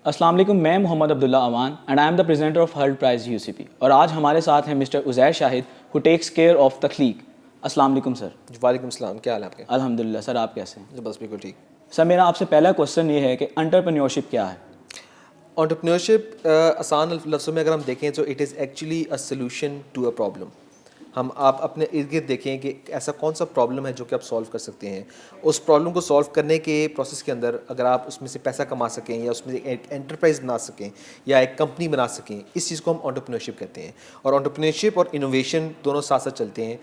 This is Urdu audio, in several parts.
السلام علیکم. میں Muhammad Abdullah Aman and I am the presenter of Hult prize U C P, اور آج ہمارے ساتھ ہیں mister Uzair Shahid who takes care of Takhleeq. السلام علیکم سر. وعلیکم السلام, کیا حال ہے آپ کے؟ الحمد للہ سر, آپ کیسے ہیں؟ بس بالکل ٹھیک. سر میرا آپ سے پہلا کوشچن یہ ہے کہ انٹرپرینیورشپ کیا ہے؟ انٹرپرینورشپ آسان لفظوں میں اگر ہم دیکھیں تو it is actually a solution to a problem. آپ اپنے ارد گرد دیکھیں کہ ایسا کون سا پرابلم ہے جو کہ آپ سالو کر سکتے ہیں. اس پرابلم کو سالو کرنے کے پروسیس کے اندر اگر آپ اس میں سے پیسہ کما سکیں یا اس میں ایک انٹرپرائز بنا سکیں یا ایک کمپنی بنا سکیں, اس چیز کو ہم انٹرپرینورشپ کہتے ہیں. اور انٹرپرینورشپ اور انوویشن دونوں ساتھ ساتھ چلتے ہیں.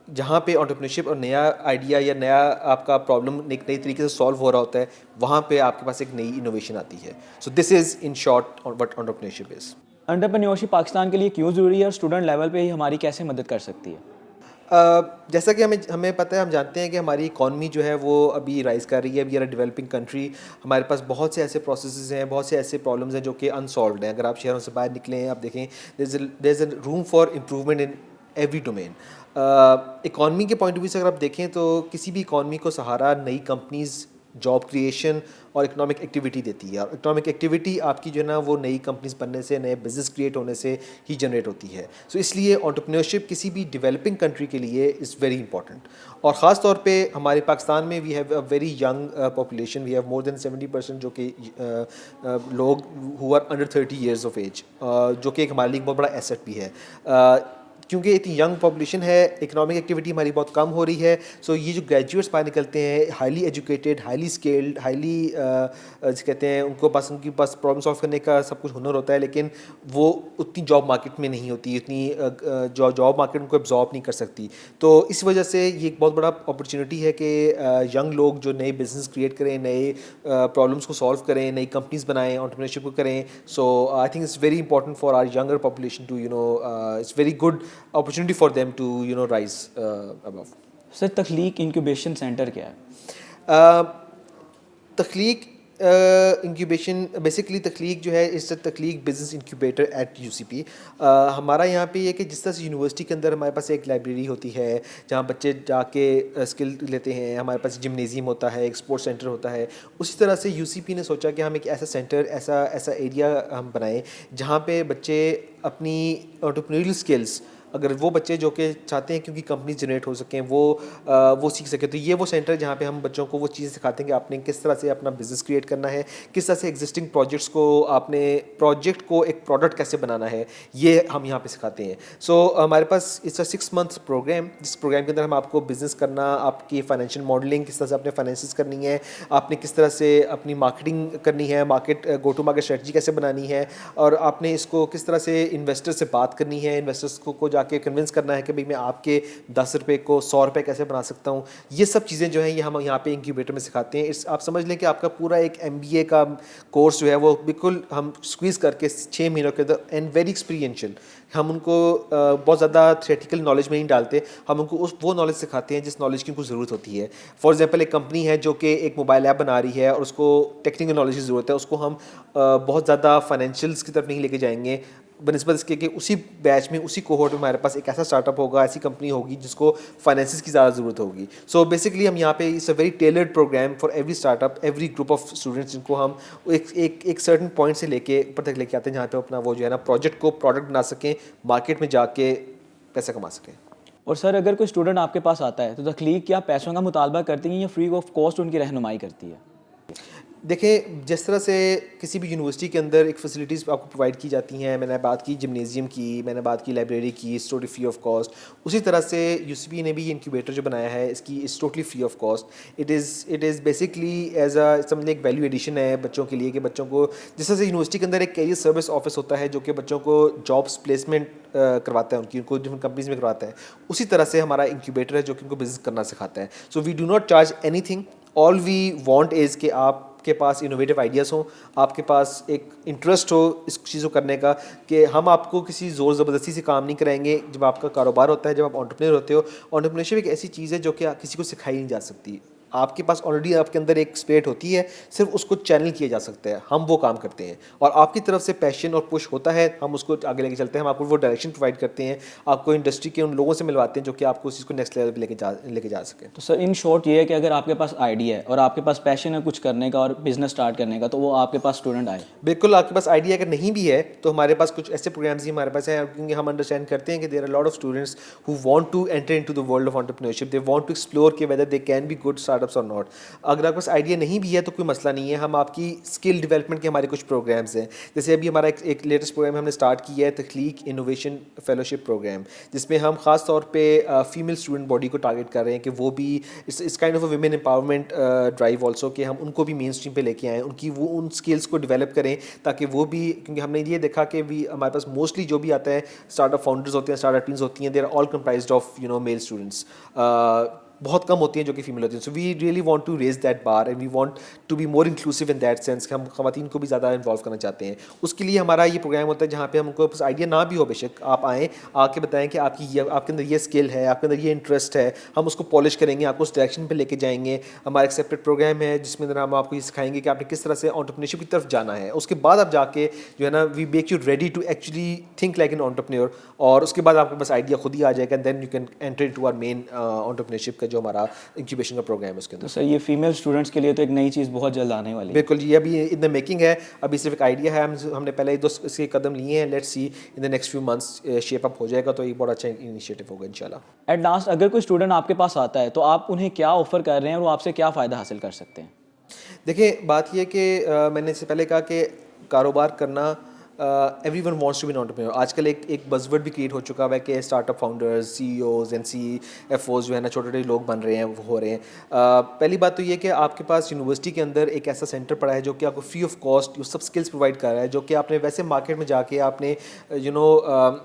جہاں پہ انٹرپرینورشپ اور نیا آئیڈیا یا نیا آپ کا پرابلم ایک نئی طریقے سے سالو ہو رہا ہوتا ہے, وہاں پہ آپ کے پاس ایک نئی انوویشن آتی ہے. So this is in short what entrepreneurship is. Entrepreneurship Pakistan کے لیے کیوں ضروری ہے اور اسٹوڈنٹ لیول پہ ہی ہماری کیسے مدد کر سکتی ہے؟ جیسا کہ ہمیں پتہ ہے, ہم جانتے ہیں کہ ہماری اکانومی جو ہے وہ ابھی رائز کر رہی ہے. ابھی ڈیولپنگ کنٹری, ہمارے پاس بہت سے ایسے پروسیسز ہیں, بہت سے ایسے پرابلمز ہیں جو کہ انسالوڈ ہیں. اگر آپ شہروں سے باہر نکلیں, آپ دیکھیں there is a room for improvement in every domain. Economy کے پوائنٹ آف ویو سے اگر آپ دیکھیں تو کسی بھی اکانومی کو سہارا نئی کمپنیز, جاب کریشن اور اکنامک ایکٹیویٹی دیتی ہے. اور اکنامک ایکٹیویٹی آپ کی جو ہے نا وہ نئی کمپنیز بننے سے, نئے بزنس کریٹ ہونے سے ہی جنریٹ ہوتی ہے. سو اس لیے انٹرپرینورشپ کسی بھی ڈیولپنگ کنٹری کے لیے از ویری امپورٹنٹ. اور خاص طور پہ ہمارے پاکستان میں we have a very young population. We have more than 70% جو کہ لوگ who are under 30 years of age, جو کہ ایک ہمارے لیے بہت بڑا ایسٹ بھی ہے. کیونکہ اتنی ینگ پاپولیشن ہے, اکنامک ایکٹیویٹی ہماری بہت کم ہو رہی ہے. سو یہ جو گریجویٹس باہر نکلتے ہیں, highly educated, highly skilled, highly کہتے ہیں ان کے پاس پرابلم سالو کرنے کا سب کچھ ہنر ہوتا ہے, لیکن وہ اتنی جاب مارکیٹ میں نہیں ہوتی, اتنی جاب مارکیٹ ان کو ایبزارب نہیں کر سکتی. تو اس وجہ سے یہ ایک بہت بڑا اپرچونیٹی ہے کہ ینگ لوگ جو نئے بزنس کریٹ کریں, نئے پرابلمس کو سالو کریں, نئی کمپنیز بنائیں, انٹرپرینورشپ کو کریں. So I think it's very important for our younger population to it's very good opportunity for them to rise above. Sir Takhleeq incubation centre کیا ہے؟ تخلیق انکیوبیشن بیسکلی تخلیق جو ہے اس سے تخلیق business incubator at you C پی. ہمارا یہاں پہ یہ کہ جس طرح سے یونیورسٹی کے اندر ہمارے پاس ایک لائبریری ہوتی ہے جہاں بچے جا کے اسکل لیتے ہیں, ہمارے پاس جمنیزیم ہوتا ہے, ایک اسپورٹس سینٹر ہوتا ہے, اسی طرح سے یو سی پی نے سوچا کہ ہم ایک ایسا سینٹر, ایسا ایریا ہم بنائیں جہاں پہ بچے اپنی انٹرپرینیوریل اسکلس, اگر وہ بچے جو کہ چاہتے ہیں کیونکہ کمپنیز جنریٹ ہو سکیں وہ سیکھ سکیں, تو یہ وہ سینٹر جہاں پہ ہم بچوں کو وہ چیزیں سکھاتے ہیں کہ آپ نے کس طرح سے اپنا بزنس کریٹ کرنا ہے, کس طرح سے ایگزسٹنگ پروجیکٹس کو آپ نے پروجیکٹ کو ایک پروڈکٹ کیسے بنانا ہے, یہ ہم یہاں پہ سکھاتے ہیں. سو ہمارے پاس اٹس اے 6 month پروگرام, جس پروگرام کے اندر ہم آپ کو بزنس کرنا, آپ کی فائنینشیل ماڈلنگ کس طرح سے اپنے فائنینسز کرنی ہے, آپ نے کس طرح سے اپنی مارکیٹنگ کرنی ہے, گو ٹو مارکیٹ اسٹریٹجی کیسے بنانی ہے, اور آپ نے اس کو کس طرح سے انویسٹر سے بات کرنی ہے, انویسٹرس کو جا کے کنونس کرنا ہے کہ بھائی میں آپ کے 10 روپے کو 100 روپے کیسے بنا سکتا ہوں. یہ سب چیزیں جو ہیں یہ ہم یہاں پہ انکیوبیٹر میں سکھاتے ہیں. آپ سمجھ لیں کہ آپ کا پورا ایک MBA کا کورس جو ہے وہ بالکل ہم اسکویز کر کے 6 مہینوں کے اندر, اینڈ ویری ایکسپیرینشیل. ہم ان کو بہت زیادہ تھیوریٹیکل نالج میں نہیں ڈالتے, ہم ان کو وہ نالج سکھاتے ہیں جس نالج کی ان کو ضرورت ہوتی ہے. فار ایگزامپل ایک کمپنی ہے جو کہ ایک موبائل ایپ بنا رہی ہے اور اس کو ٹیکنیکل نالج کی ضرورت ہے, اس کو ہم بہت زیادہ فائنینشیلس کی طرف نہیں لے کے جائیں گے بنسبت اس کے کہ اسی بیچ میں, اسی کوہورٹ میں ہمارے پاس ایک ایسا اسٹارٹ اپ ہوگا, ایسی کمپنی ہوگی جس کو فائنینسز کی زیادہ ضرورت ہوگی. سو بیسکلی ہم یہاں پہ it's a very tailored program for every startup, every group of students, جن کو ہم ایک سرٹن پوائنٹ سے لے کے اوپر تک لے کے آتے ہیں جہاں پہ اپنا وہ جو ہے نا پروجیکٹ کو پروڈکٹ بنا سکیں, مارکیٹ میں جا کے پیسہ کما سکیں. اور سر اگر کوئی اسٹوڈنٹ آپ کے پاس آتا ہے تو تخلیق کیا پیسوں کا مطالبہ کرتی ہیں یا فری آف کاسٹ ان کی رہنمائی کرتی ہے؟ دیکھیں, جس طرح سے کسی بھی یونیورسٹی کے اندر ایک فیسلٹیز آپ کو پرووائڈ کی جاتی ہیں, میں نے بات کی جمنیزیم کی, میں نے بات کی لائبریری کی, it's totally free of cost. اسی طرح سے یو سی پی نے بھی یہ انکیوبیٹر جو بنایا ہے اس کی it's totally free of cost. It is basically as a سمجھ لیں ایک ویلیو ایڈیشن ہے بچوں کے لیے, کہ بچوں کو جس طرح سے یونیورسٹی کے اندر ایک کیریئر سروس آفس ہوتا ہے جو کہ بچوں کو جابس پلیسمنٹ کرواتا ہے, ان کو ڈفرنٹ کمپنیز میں کرواتا ہے, اسی طرح سے ہمارا انکیوبیٹر ہے جو کہ ان کو بزنس کرنا سکھاتا ہے. So we do not charge anything, all we want is کہ آپ کے پاس انوویٹیو آئیڈیاز ہوں, آپ کے پاس ایک انٹرسٹ ہو اس چیز کو کرنے کا, کہ ہم آپ کو کسی زور زبردستی سے کام نہیں کرائیں گے. جب آپ کا کاروبار ہوتا ہے, جب آپ انٹرپرینور ہوتے ہو, انٹرپرینورشپ ایک ایسی چیز ہے جو کہ کسی کو سکھائی نہیں جا سکتی. آپ کے پاس آلریڈی آپ کے اندر ایک اسپرٹ ہوتی ہے, صرف اس کو چینل کیا جا سکتا ہے. ہم وہ کام کرتے ہیں اور آپ کی طرف سے پیشن اور پش ہوتا ہے, ہم اس کو آگے لے کے چلتے ہیں, ہم آپ کو وہ ڈائریکشن پرووائڈ کرتے ہیں, آپ کو انڈسٹری کے ان لوگوں سے ملواتے ہیں جو کہ آپ کو اس چیز کو نیکسٹ لیول پہ لے کے جا سکیں. تو سر ان شارٹ یہ ہے کہ اگر آپ کے پاس آئیڈیا ہے اور آپ کے پاس پیشن ہے کچھ کرنے کا اور بزنس اسٹارٹ کرنے کا, تو وہ آپ کے پاس اسٹوڈنٹ آئے. بالکل, آپ کے پاس آئیڈیا اگر نہیں بھی ہے تو ہمارے پاس کچھ ایسے پروگرامز ہی ہمارے پاس ہیں, کیونکہ ہم انڈرسٹینڈ کرتے ہیں کہ there are lot of students who want to enter into the world of entrepreneurship, they want to explore کہ whether they can be good start ups or not. اگر آپ کے پاس آئیڈیا نہیں بھی ہے تو کوئی مسئلہ نہیں ہے, ہم آپ کی اسکل ڈیولپمنٹ کے ہمارے کچھ پروگرامز ہیں. جیسے ابھی ہمارا ایک لیٹسٹ پروگرام ہم نے اسٹارٹ کیا ہے, تخلیق انوویشن فیلوشپ پروگرام, جس میں ہم خاص طور پہ فیمیل اسٹوڈنٹ باڈی کو ٹارگیٹ کر رہے ہیں کہ وہ بھی اس kind of a women empowerment drive also, کہ ہم ان کو بھی مین اسٹریم پہ لے کے آئیں, ان کی وہ ان اسکلس کو ڈیولپ کریں تاکہ وہ بھی, کیونکہ ہم نے یہ دیکھا کہ ہمارے پاس موسٹلی جو بھی آتا ہے اسٹارٹ اپ فاؤنڈرز ہوتے ہیں, اسٹارٹ اپ ٹیمز ہوتی ہیں, they are all comprised of male students, بہت کم ہوتی ہیں جو کہ فیمیل ہوتی ہیں. So we really want to raise that bar and we want to be more inclusive in that sense کہ ہم خواتین کو بھی زیادہ انوالو کرنا چاہتے ہیں. اس کے لیے ہمارا یہ پروگرام ہوتا ہے جہاں پہ ہم کو بس آئیڈیا نہ بھی ہو, بے شک آپ آئیں, آ کے بتائیں کہ آپ کے اندر یہ اسکل ہے, آپ کے اندر یہ انٹرسٹ ہے, ہم اس کو پالش کریں گے, آپ کو اس ڈائریکشن پہ لے کے جائیں گے. ہمارا ایک سیپریٹ پروگرام ہے جس میں ہم آپ کو یہ سکھائیں گے کہ آپ نے کس طرح سے انٹرپرینیورشپ کی طرف جانا ہے. اس کے بعد آپ جا کے جو ہے نا we make you ready to actually think like an entrepreneur, اور اس کے بعد آپ کے پاس آئیڈیا خود ہی آ جائے گا, then you can enter into our main entrepreneurship کا جو ہمارا انکیوبیشن کا پروگرام ہے اس کے اندر. تو سر یہ فیمیل اسٹوڈنٹس کے لیے تو ایک نئی چیز بہت جلد آنے والی ہے. بالکل جی, ابھی ان دا میکنگ ہے, ابھی صرف ایک آئیڈیا ہے, ہم نے پہلے ایک دو اس کے قدم لیے ہیں, let's see in the next few months shape up ہو جائے گا تو یہ بہت اچھا انیشیٹو ہوگا انشاءاللہ. ایٹ لاسٹ اگر کوئی اسٹوڈنٹ آپ کے پاس آتا ہے تو آپ انہیں کیا آفر کر رہے ہیں اور وہ آپ سے کیا فائدہ حاصل کر سکتے ہیں؟ دیکھیں, بات یہ کہ میں نے اس سے پہلے کہا کہ کاروبار کرنا everyone wants to be an entrepreneur. آج کل ایک بز ورڈ بھی کریٹ ہو چکا ہے کہ startup founders, CEOs and CFOs جو ہے نا چھوٹے چھوٹے لوگ بن رہے ہیں, وہ ہو رہے ہیں. پہلی بات تو یہ کہ آپ کے پاس یونیورسٹی کے اندر ایک ایسا سینٹر پڑا ہے جو کہ آپ کو free of cost sub skills provide کر رہا ہے, جو کہ آپ نے ویسے مارکیٹ میں جا کے آپ نے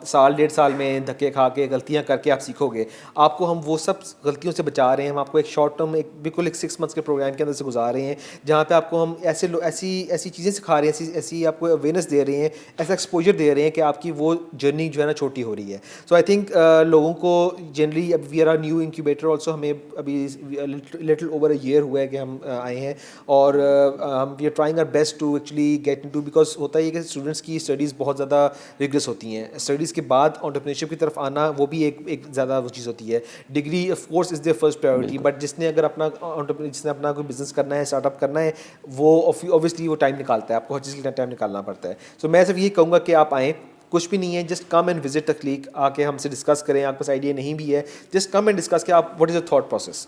سال ڈیڑھ سال میں دھکے کھا کے غلطیاں کر کے آپ سیکھو گے. آپ کو ہم وہ سب غلطیوں سے بچا رہے ہیں. ہم آپ کو ایک شارٹ ٹرم بالکل ایک 6 months کے پروگرام کے اندر سے گزار رہے ہیں, جہاں پہ آپ کو ہم ایسی چیزیں سکھا رہے ہیں, ایسی آپ کو اویئرنیس دے رہے ہیں, ایسا ایکسپوجر دے رہے ہیں کہ آپ کی وہ جرنی جو ہے نا چھوٹی ہو رہی ہے. سو آئی تھنک لوگوں کو جنرلی, اب we are new incubator also, ہمیں ابھی لٹل اوور اے ایئر ہوا ہے کہ ہم آئے ہیں, اور ہم we are trying our best to actually get into, because ہوتا ہے کہ اسٹوڈنٹس کی اسٹڈیز بہت زیادہ ریگرس ہوتی ہیں. اسٹڈیز کے بعد انٹرپرینورشپ کی طرف آنا وہ بھی ایک زیادہ وہ چیز ہوتی ہے. Degree of course is there first priority, but جس نے اگر اپنا جس نے اپنا کوئی بزنس کرنا ہے, اسٹارٹ اپ کرنا ہے, وہ اوبویسلی وہ ٹائم نکالتا ہے, آپ کو ہر چیز کے لیے ٹائم نکالنا پڑتا ہے. سو میں صرف یہی کہوں گا کہ آپ آئیں, کچھ بھی نہیں ہے, جسٹ کم اینڈ وزٹ تخلیق, آ کے ہم سے ڈسکس کریں. آپ کے پاس آئیڈیا نہیں بھی ہے, جسٹ کم اینڈ ڈسکس کہ آپ what is your thought process.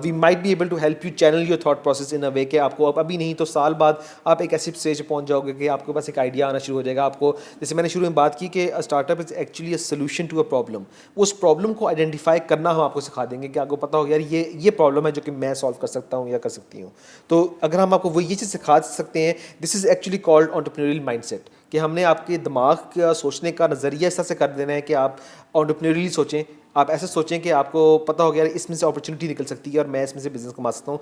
We might be able to help you channel your thought process in a way کہ آپ کو ابھی نہیں تو سال بعد آپ ایک ایسی اسٹیج پہ پہنچ جاؤ گے کہ آپ کے پاس ایک آئیڈیا آنا شروع ہو جائے گا. آپ کو جیسے میں نے شروع میں بات کی کہ startup is actually a solution to a problem, اس پرابلم کو آئیڈینٹیفائی کرنا ہم آپ کو سکھا دیں گے کہ آپ کو پتا ہو یار یہ پرابلم ہے جو کہ میں سالو کر سکتا ہوں یا کر سکتی ہوں. تو اگر ہم آپ کو وہ یہ چیز سکھا سکتے ہیں, this is actually called entrepreneurial mindset, کہ ہم نے آپ کے دماغ کا سوچنے کا نظریہ اس طرح سے کر دینا ہے کہ آپ انٹرپرینوریلی سوچیں. آپ ایسے سوچیں کہ آپ کو پتہ ہو گیا اس میں سے اپرچونیٹی نکل سکتی ہے اور میں اس میں سے بزنس کما سکتا ہوں.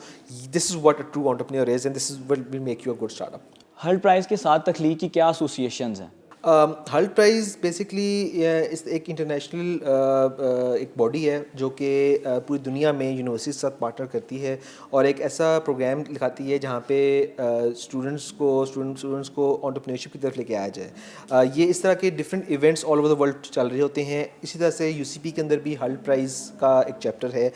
This is what a true entrepreneur is, and this is what will make you a good start up. Hult prize کے ساتھ تخلیق کی کیا ایسوسیشنز ہیں؟ ہرڈ پرائز بیسکلی ایک انٹرنیشنل ایک باڈی ہے جو کہ پوری دنیا میں یونیورسٹی کے ساتھ پارٹنر کرتی ہے, اور ایک ایسا پروگرام دکھاتی ہے جہاں پہ اسٹوڈنٹس کو انٹرپرینورشپ کی طرف لے کے آیا جائے. یہ اس طرح کے different events all over the world چل رہے ہوتے ہیں. اسی طرح سے UCP کے اندر بھی ہرڈ پرائز کا ایک چیپٹر ہے.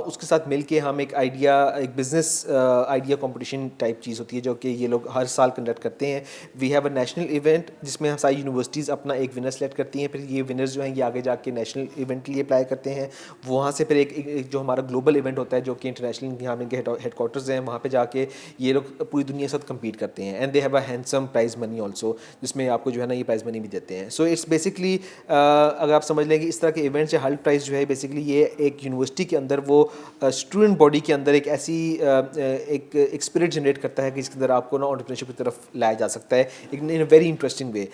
اس کے ساتھ مل کے ہم ایک بزنس آئیڈیا کمپٹیشن ٹائپ چیز ہوتی ہے جو کہ یہ لوگ ہر سال کنڈکٹ کرتے ہیں. We have a national event جس میں ساری یونیورسٹیز اپنا ایک ونر سلیکٹ کرتی ہیں, پھر یہ ونرز جو ہیں یہ آگے جا کے نیشنل ایونٹ کے لیے اپلائی کرتے ہیں. وہاں سے پھر ایک جو ہمارا گلوبل ایونٹ ہوتا ہے جو کہ انٹرنیشنل یہاں کے ہیڈ کوارٹرز ہیں, وہاں پہ جا کے یہ لوگ پوری دنیا کے ساتھ کمپیٹ کرتے ہیں. And they have a handsome prize money also, جس میں آپ کو جو ہے نا یہ پرائز منی بھی دیتے ہیں. سو اٹس بیسکلی اگر آپ سمجھ لیں کہ اس طرح کے ایونٹس یا ہرڈ پرائز جو ہے بیسکلی یہ ایک یونیورسٹی کے اندر وہ اسٹوڈنٹ باڈی کے اندر ایک ایسی ایک اسپرٹ جنریٹ کرتا ہے کہ اس کے اندر آپ کو نا انٹرپرینورشپ کی طرف لایا جا سکتا ہے ان اے ویری انٹرسٹنگ وے.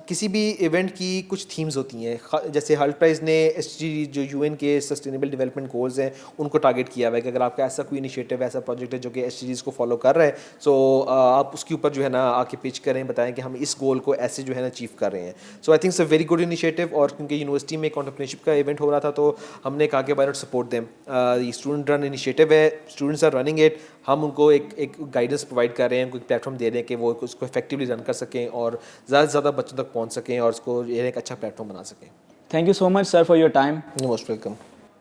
کسی بھی ایونٹ کی کچھ تھیمز ہوتی ہیں, جیسے ہرلڈ پرائز نے SDG جو UN کے سسٹینیبل ڈیولپمنٹ گولز ہیں ان کو ٹارگیٹ کیا ہوا ہے کہ اگر آپ کا ایسا کوئی انیشیٹو ایسا پروجیکٹ ہے جو کہ SDGs کو فالو کر رہا ہے, سو آپ اس کے اوپر جو ہے نا آ کے پچ کریں, بتائیں کہ ہم اس گول کو ایسے جو ہے نا اچیو کر رہے ہیں. So I think it's a very good initiative, اور کیونکہ یونیورسٹی میں ایک انٹرپرینرشپ کا ایونٹ ہو رہا تھا تو ہم نے کہا کہ وائی ناٹ سپورٹ دیم. یہ اسٹوڈنٹ رن انیشیٹو ہے, اسٹوڈنٹس آر رننگ اٹ, ہم ان کو ایک گائیڈنس پرووائڈ کر رہے ہیں, ان کو ایک پلیٹ فارم دے رہے ہیں کہ وہ اس کو افیکٹولی رن کر سکیں اور زیادہ سے زیادہ بچوں تک پہنچ سکیں اور اس کو یہ ایک اچھا پلیٹ فارم بنا سکیں. Thank you so much, sir, for your time. Most welcome.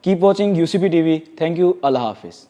Keep watching UCP TV. Thank you. Allah Hafiz.